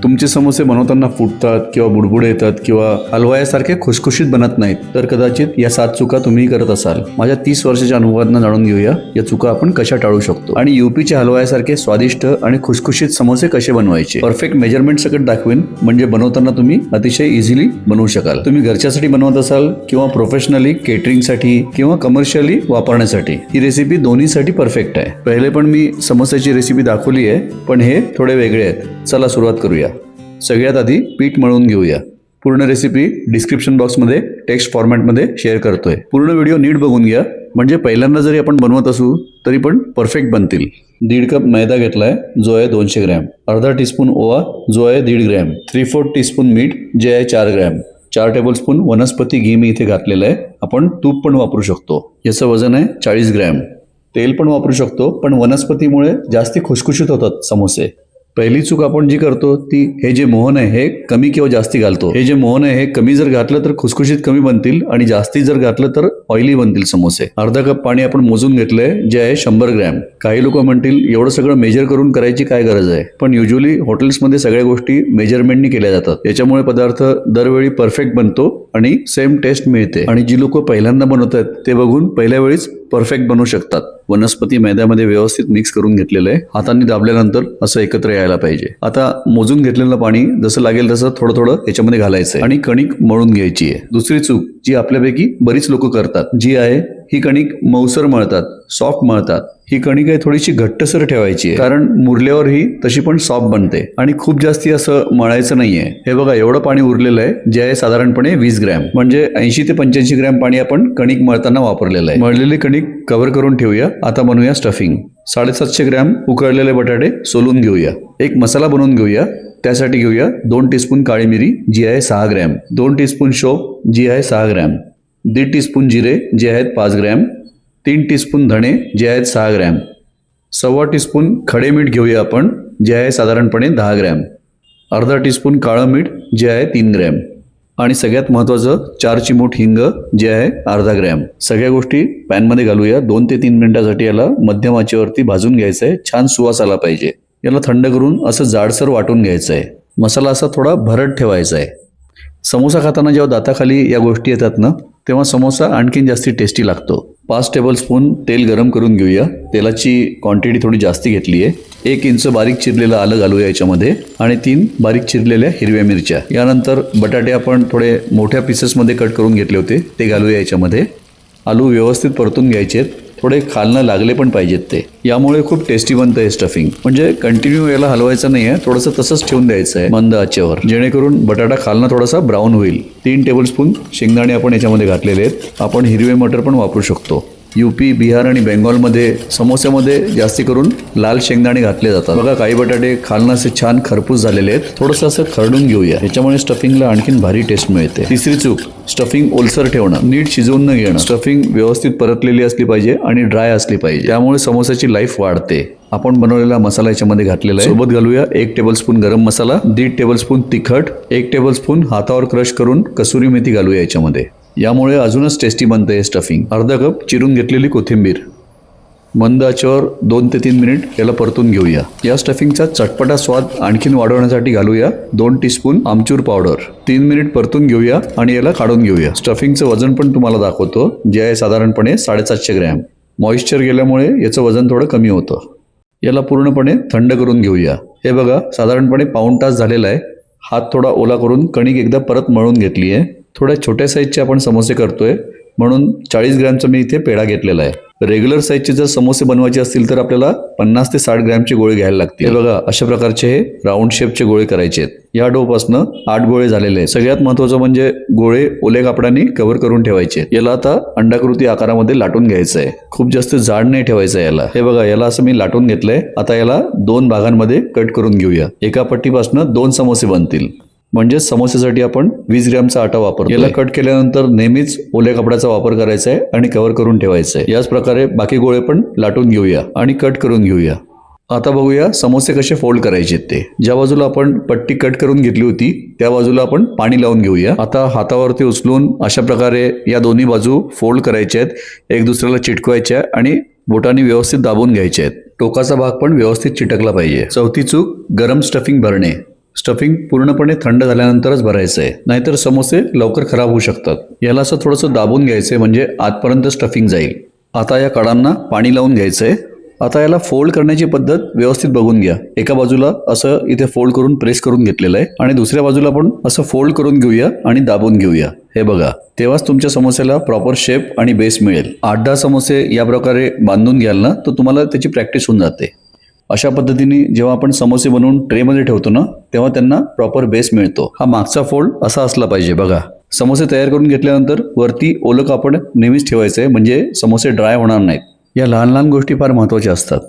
तुमचे समोसे बनवताना फुटतात किंवा बुडबुडे येतात किंवा हलवायासारखे खुशखुशीत बनत नाहीत तर कदाचित या 7 चुका तुम्ही करत असाल. माझ्या 30 वर्षाच्या अनुभवातून जाणून घेऊया या चुका आपण कशा टाळू शकतो आणि यूपीच्या हलवायासारखे स्वादिष्ट आणि खुशखुशीत समोसे कसे बनवायचे. परफेक्ट मेजरमेंट सकट दाखवेन म्हणजे बनवताना तुम्ही अतिशय इझिली बनवू शकाल. तुम्ही घरच्यासाठी बनवत असाल किंवा प्रोफेशनली केटरिंगसाठी किंवा कमर्शियली वापरण्यासाठी ही रेसिपी दोन्हीसाठी परफेक्ट आहे. पहिले पण मी समोस्याची रेसिपी दाखवली आहे पण हे थोडे वेगळे आहेत. चला सुरुवात करूया. सगळ्यात आधी पीठ मळून घेऊया. पूर्ण रेसिपी डिस्क्रिप्शन बॉक्समध्ये टेक्स्ट फॉर्मॅटमध्ये शेअर करतोय. पूर्ण व्हिडिओ नीट बघून घ्या म्हणजे पहिल्यांदा जरी आपण बनवत असू तरी पण परफेक्ट बनतील. 1.5 कप मैदा घेतलाय जो आहे 200 ग्रॅम, अर्धा टीस्पून ओवा जो आहे 1.5 ग्रॅम, 3/4 टीस्पून मीठ जे आहे 4 ग्रॅम, 4 टेबलस्पून वनस्पती घी मी इथे घातलेलं आहे. आपण तूप पण वापरू शकतो. याचं वजन आहे 40 ग्रॅम. तेल पण वापरू शकतो पण वनस्पतीमुळे जास्ती खुशखुशीत होतात समोसे. पहिली चूक आपण जी करतो ती हे जे मोहन आहे हे कमी किंवा जास्ती घालतो. हे जे मोहन आहे हे कमी जर घातलं तर खुसखुशीत कमी बनतील आणि जास्ती जर घातलं तर ऑइली बनतील समोसे. अर्धा कप पाणी आपण मोजून घेतलंय जे आहे 100 ग्रॅम. काही लोक म्हणतील एवढं सगळं मेजर करून करायची काय गरज आहे, पण युजली हॉटेल्समध्ये सगळ्या गोष्टी मेजरमेंटनी केल्या जातात. याच्यामुळे पदार्थ दरवेळी परफेक्ट बनतो आणि सेम टेस्ट मिळते आणि जी लोक पहिल्यांदा बनवत आहेत ते बघून पहिल्या वेळीच परफेक्ट बनवू शकतात. वनस्पती मैद्यामध्ये व्यवस्थित मिक्स करून घेतलेलं आहे. हातांनी दाबल्यानंतर असं एकत्र यायला पाहिजे. आता मोजून घेतलेलं पाणी जसं लागेल तसं थोडं थोडं याच्यामध्ये घालायचंय आणि कणिक मळून घ्यायची आहे. दुसरी चूक जी आपल्यापैकी बरीच लोक करतात जी आहे ही कणिक मऊसर मळतात, सॉफ्ट मळतात. ही कणिक आहे थोडीशी घट्टसर ठेवायची आहे कारण मुरल्यावर ही तशी पण सॉफ्ट बनते आणि खूप जास्ती असं मळायचं नाहीये. हे बघा एवढं पाणी उरलेलं आहे जे आहे साधारणपणे 20 ग्रॅम म्हणजे 80 ते 85 ग्रॅम पाणी आपण कणिक मळताना वापरलेलं आहे. मळलेली कणिक कव्हर करून ठेवूया. आता बनवूया स्टफिंग. 750 ग्रॅम उकळलेले बटाटे सोलून घेऊया. एक मसाला बनवून घेऊया. त्यासाठी घेऊया 2 टीस्पून काळी मिरी जी आहे 6 ग्रॅम, 2 टीस्पून शोप जी आहे 6 ग्रॅम, 1.5 टीस्पून जिरे जे आहेत 5 ग्रॅम, 3 टीस्पून धणे जे आहेत 6 ग्रॅम, 1.25 टीस्पून खडे मीठ घेऊया आपण जे आहे साधारणपणे 10 ग्रॅम, अर्धा टीस्पून काळं मीठ जे आहे 3 ग्रॅम आणि सगळ्यात महत्त्वाचं 4 चिमूट हिंग जे आहे अर्धा ग्रॅम. सगळ्या गोष्टी पॅनमध्ये घालूया. 2 ते 3 मिनिटासाठी याला मध्यम आचेवरती भाजून घ्यायचं आहे. छान सुवास आला पाहिजे. याला थंड करून असं जाडसर वाटून घ्यायचं आहे. मसाला असा थोडा भरड ठेवायचा आहे. समोसा खाताना जेव्हा दाताखाली या गोष्टी येतात ना तेव्हा समोसा आणखीन जास्ती टेस्टी लागतो. 5 टेबलस्पून तेल गरम करून घेऊया. तेलाची क्वांटिटी थोडी जास्ती घेतली आहे. 1 इंच बारीक चिरलेलं आलं घालूया याच्यामध्ये आणि 3 बारीक चिरलेल्या हिरव्या मिरच्या. यानंतर बटाटे आपण थोडे मोठ्या पीसेसमध्ये कट करून घेतले होते ते घालूया याच्यामध्ये. आलू व्यवस्थित परतून घ्यायचे आहेत. थोडे खालनं लागले पण पाहिजेत ते. यामुळे खूप टेस्टी बनतं हे स्टफिंग. म्हणजे कंटिन्यू याला हलवायचं नाही आहे, थोडंसं तसंच ठेवून द्यायचं आहे मंद आचेवर जेणेकरून बटाटा खालनं थोडासा ब्राऊन होईल. 3 टेबलस्पून शेंगदाणे आपण याच्यामध्ये घातलेले आहेत. आपण हिरवे मटर पण वापरू शकतो. यूपी, बिहार आणि बेंगॉलमध्ये समोस्यामध्ये जास्ती करून लाल शेंगदाणे घातले जातात. बघा काही बटाटे खालनं असे छान खरपूस झालेले आहेत. थोडंसं असं खरडून घेऊया. ह्याच्यामुळे स्टफिंगला आणखीन भारी टेस्ट मिळते. तिसरी चूक स्टफिंग ओलसर ठेवणं, नीट शिजवून न घेणं. स्टफिंग व्यवस्थित परतलेली असली पाहिजे आणि ड्राय असली पाहिजे. त्यामुळे समोसाची लाईफ वाढते. आपण बनवलेला मसाला याच्यामध्ये घातलेला आहे. सोबत घालूया 1 टेबलस्पून गरम मसाला, 1.5 टेबलस्पून तिखट, 1 टेबलस्पून हातावर क्रश करून कसुरी मेथी घालूया याच्यामध्ये. यामुळे अजूनच टेस्टी बनते हे स्टफिंग. अर्धा कप चिरून घेतलेली कोथिंबीर. मंद आचेवर 2 ते 3 मिनिट याला परतून घेऊया. या स्टफिंगचा चटपटा स्वाद आणखीन वाढवण्यासाठी घालूया 2 टीस्पून आमचूर पावडर. 3 मिनिट परतून घेऊया आणि याला काढून घेऊया. स्टफिंगचं वजन पण तुम्हाला दाखवतो जे आहे साधारणपणे 750 ग्रॅम. मॉइश्चर गेल्यामुळे याचं वजन थोडं कमी होतं. याला पूर्णपणे थंड करून घेऊया. हे बघा साधारणपणे पाऊण तास झालेला आहे. हात थोडा ओला करून कणिक एकदा परत मळून घेतली आहे. थोड्या छोट्या साईजचे आपण समोसे करतोय म्हणून 40 ग्रॅमचा मी इथे पेढा घेतलेला आहे. रेग्युलर साईजचे जर समोसे बनवायचे असतील तर आपल्याला 50 ते 60 ग्रॅमचे गोळे घ्यायला लागतील. बघा अशा प्रकारचे हे राऊंड शेपचे गोळे करायचे आहेत. या डोपासनं 8 गोळे झालेले आहेत. सगळ्यात महत्त्वाचं म्हणजे गोळे ओल्या कापडाने कव्हर करून ठेवायचे. याला आता अंडाकृती आकारामध्ये लाटून घ्यायचं आहे. खूप जास्त जाड नाही ठेवायचं याला. हे बघा याला असं मी लाटून घेतलंय. आता याला 2 भागांमध्ये कट करून घेऊया. एका पट्टीपासनं 2 समोसे बनतील. म्हणजे समोस्यासाठी आपण 20 ग्रॅमचा आटा वापरतो. याला कट केल्यानंतर नेहमीच ओल्या कपड्याचा वापर करायचा आहे आणि कव्हर करून ठेवायचं आहे. याच प्रकारे बाकी गोळे पण लाटून घेऊया आणि कट करून घेऊया. आता बघूया समोसे कसे फोल्ड करायचे ते. ज्या बाजूला आपण पट्टी कट करून घेतली होती त्या बाजूला आपण पाणी लावून घेऊया. आता हातावरती उचलून अशा प्रकारे या दोन्ही बाजू फोल्ड करायच्या आहेत. एक दुसऱ्याला चिटकवायच्या आणि बोटांनी व्यवस्थित दाबून घ्यायचे आहेत. टोकाचा भाग पण व्यवस्थित चिटकला पाहिजे. चौथी चूक गरम स्टफिंग भरणे. स्टफिंग पूर्णपणे थंड झाल्यानंतरच भरायचं आहे, नाहीतर समोसे लवकर खराब होऊ शकतात. याला असं थोडंसं दाबून घ्यायचंय म्हणजे आतपर्यंत स्टफिंग जाईल. आता या कडांना पाणी लावून घ्यायचंय. आता याला फोल्ड करण्याची पद्धत व्यवस्थित बघून घ्या. एका बाजूला असं इथे फोल्ड करून प्रेस करून घेतलेलं आहे आणि दुसऱ्या बाजूला पण असं फोल्ड करून घेऊया आणि दाबून घेऊया. हे बघा, तेव्हाच तुमच्या समोस्याला प्रॉपर शेप आणि बेस मिळेल. 8-10 समोसे या प्रकारे बांधून घ्याल ना, तर तुम्हाला त्याची प्रॅक्टिस होऊन जाते. अशा पद्धतीने जेव्हा आपण समोसे बनवून ट्रेमध्ये ठेवतो ना, तेव्हा त्यांना प्रॉपर बेस मिळतो. हा मागचा फोल्ड असा असला पाहिजे. बघा, समोसे तयार करून घेतल्यानंतर वरती ओलं कापड नेहमीच ठेवायचं आहे, म्हणजे समोसे ड्राय होणार नाहीत. या लहान लहान गोष्टी फार महत्त्वाच्या असतात.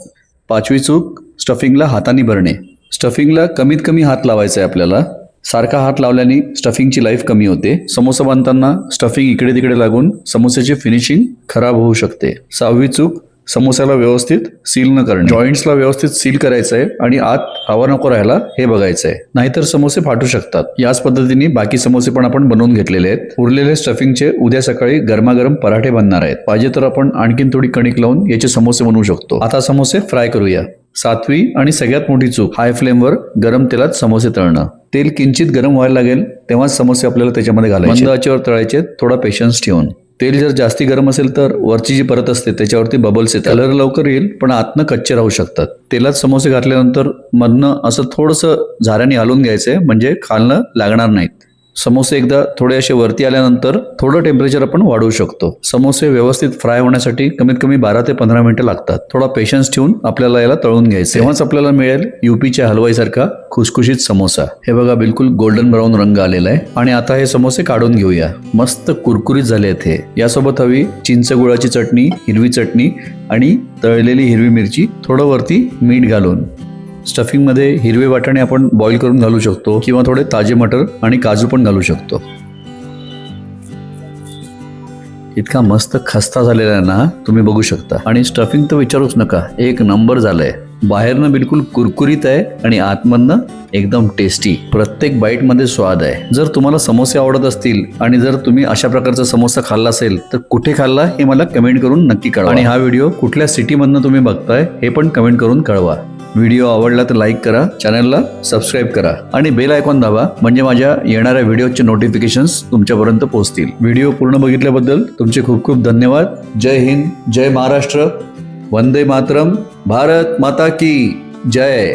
5वी चूक, स्टफिंगला हाताने भरणे. स्टफिंगला कमीत कमी हात लावायचा आहे आपल्याला. सारखा हात लावल्याने स्टफिंगची लाईफ कमी होते. समोसा बांधताना स्टफिंग इकडे तिकडे लागून समोस्याची फिनिशिंग खराब होऊ शकते. 6वी चूक, समोस्याला व्यवस्थित सील न करणे. जॉईंट्सला व्यवस्थित सील करायचं आहे आणि आत हवा नको राहायला हे बघायचं आहे, नाहीतर समोसे फाटू शकतात. याच पद्धतीने बाकी समोसे पण आपण बनवून घेतलेले आहेत. उरलेले स्टफिंगचे उद्या सकाळी गरमागरम पराठे बनणार आहेत. पाहिजे तर आपण आणखीन थोडी कणिक लावून याचे समोसे बनवू शकतो. आता समोसे फ्राय करूया. 7वी आणि सगळ्यात मोठी चूक, हाय फ्लेमवर गरम तेलात समोसे तळणं. तेल किंचित गरम व्हायला लागेल तेव्हाच समोसे आपल्याला त्याच्यामध्ये घालायचे. मंद आचेवर तळायचे, थोडा पेशन्स ठेवून. तेल जर जास्ती गरम असेल तर वरची जी परत असते त्याच्यावरती बबल्स येतात. कलर लवकर येईल पण आतनं कच्चे राहू शकतात. तेलात समोसे घातल्यानंतर मधनं असं थोडंसं झाऱ्याने हलवून घ्यायचंय म्हणजे खालनं लागणार नाहीत. समोसे एकदा थोडे असे वरती आल्यानंतर थोडं टेम्परेचर आपण वाढवू शकतो. समोसे व्यवस्थित फ्राय होण्यासाठी कमीत कमी 12 ते 15 मिनिटं लागतात. थोडा पेशन्स ठेवून आपल्याला याला तळून घ्यायचं. तेव्हाच आपल्याला मिळेल यूपीच्या हलवाईसारखा खुसखुशीत समोसा. हे बघा, बिलकुल गोल्डन ब्राऊन रंग आलेला आहे. आणि आता हे समोसे काढून घेऊया. मस्त कुरकुरीत झाले आहेत हे. यासोबत हवी चिंच गुळाची चटणी, हिरवी चटणी आणि तळलेली हिरवी मिरची, थोडं वरती मीठ घालून. स्टफिंगमध्ये हिरवे वाटाणे आपण बॉईल करून घालू शकतो किंवा थोडे ताजे मटर आणि काजू पण घालू शकतो. इतका मस्त खस्ता झालेला आहे ना, तुम्ही बघू शकता. आणि स्टफिंग तर विचारूच नका, एक नंबर झालंय. बाहेरनं बिलकुल कुरकुरीत आहे आणि आतमधनं एकदम टेस्टी. प्रत्येक बाईट मध्ये स्वाद आहे. जर तुम्हाला समोसे आवडत असतील आणि जर तुम्ही अशा प्रकारचा समोसा खाल्ला असेल तर कुठे खाल्ला हे मला कमेंट करून नक्की कळवा. आणि हा व्हिडिओ कुठल्या सिटीमधनं तुम्ही बघताय हे पण कमेंट करून कळवा. व्हिडिओ आवडला तर लाईक करा, चॅनलला सबस्क्राईब करा आणि बेल आयकॉन दाबा, म्हणजे माझ्या येणाऱ्या व्हिडिओचे नोटिफिकेशन्स तुमच्यापर्यंत पोहोचतील. व्हिडिओ पूर्ण बघितल्याबद्दल तुमचे खूप खूप धन्यवाद. जय हिंद, जय महाराष्ट्र, वंदे मातरम, भारत माता की जय.